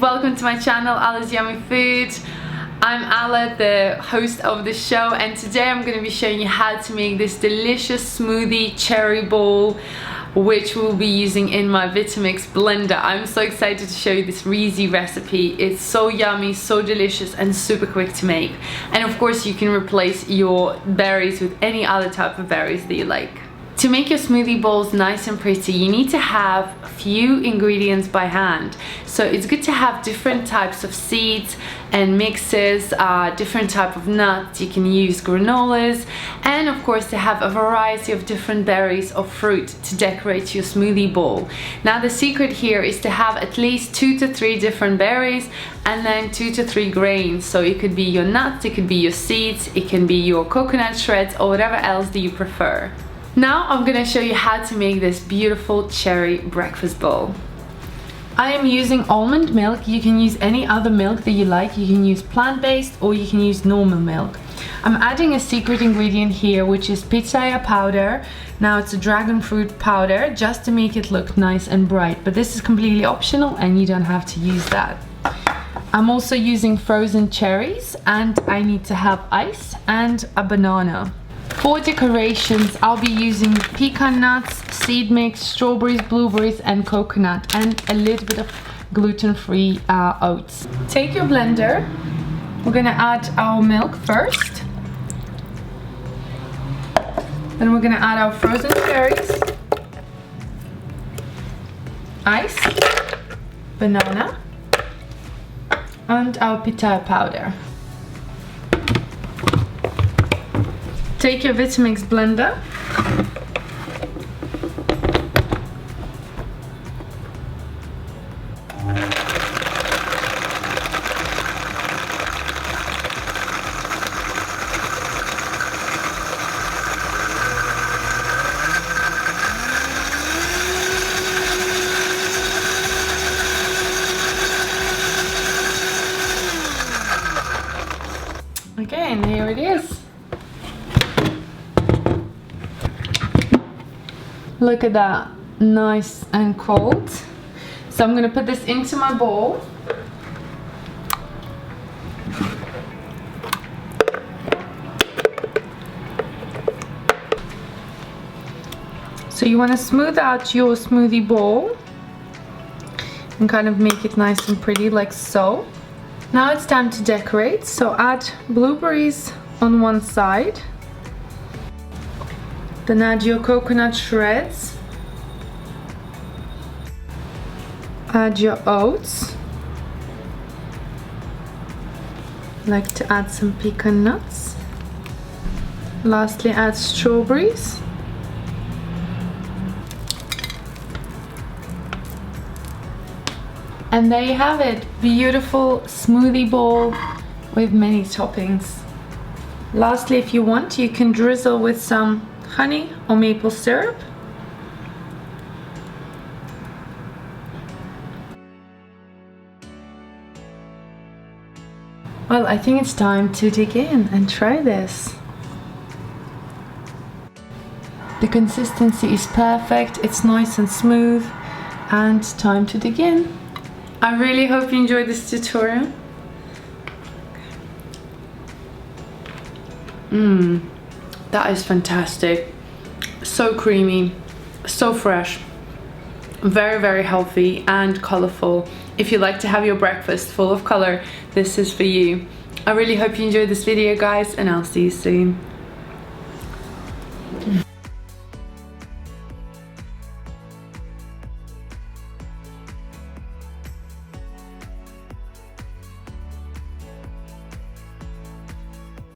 welcome to my channel, Ala's Yummy Food. I'm Ala, the host of the show, and today I'm going to be showing you how to make this delicious smoothie cherry bowl, which we'll be using in my Vitamix blender. I'm so excited to show you this easy recipe. It's so yummy, so delicious, and super quick to make. And of course you can replace your berries with any other type of berries that you like. To make your smoothie bowls nice and pretty, you need to have a few ingredients by hand. So it's good to have different types of seeds and mixes, different type of nuts. You can use granolas, and of course to have a variety of different berries or fruit to decorate your smoothie bowl. Now the secret here is to have at least 2 to 3 different berries and then 2 to 3 grains. So it could be your nuts, it could be your seeds, it can be your coconut shreds, or whatever else that you prefer. Now I'm gonna show you how to make this beautiful cherry breakfast bowl. I am using almond milk. You can use any other milk that you like. You can use plant-based or you can use normal milk. I'm adding a secret ingredient here, which is pitaya powder. Now it's a dragon fruit powder, just to make it look nice and bright, but this is completely optional and you don't have to use that. I'm also using frozen cherries, and I need to have ice and a banana. For decorations, I'll be using pecan nuts, seed mix, strawberries, blueberries, and coconut, and a little bit of gluten-free oats. Take your blender. We're gonna add our milk first. Then we're gonna add our frozen cherries, ice, banana, and our pitaya powder. Take your Vitamix blender. Okay, and here it is. Look at that, nice and cold. So I'm gonna put this into my bowl. So you wanna smooth out your smoothie bowl and kind of make it nice and pretty, like so. Now it's time to decorate. So add blueberries on one side. Then add your coconut shreds. Add your oats. I like to add some pecan nuts. Lastly, add strawberries. And there you have it, beautiful smoothie bowl with many toppings. Lastly, if you want, you can drizzle with some honey or maple syrup. Well, I think it's time to dig in and try this. The consistency is perfect, it's nice and smooth, and time to dig in. I really hope you enjoyed this tutorial. That is fantastic. So creamy, so fresh, very, very healthy and colorful. If you like to have your breakfast full of color, this is for you. I really hope you enjoyed this video, guys, and I'll see you soon.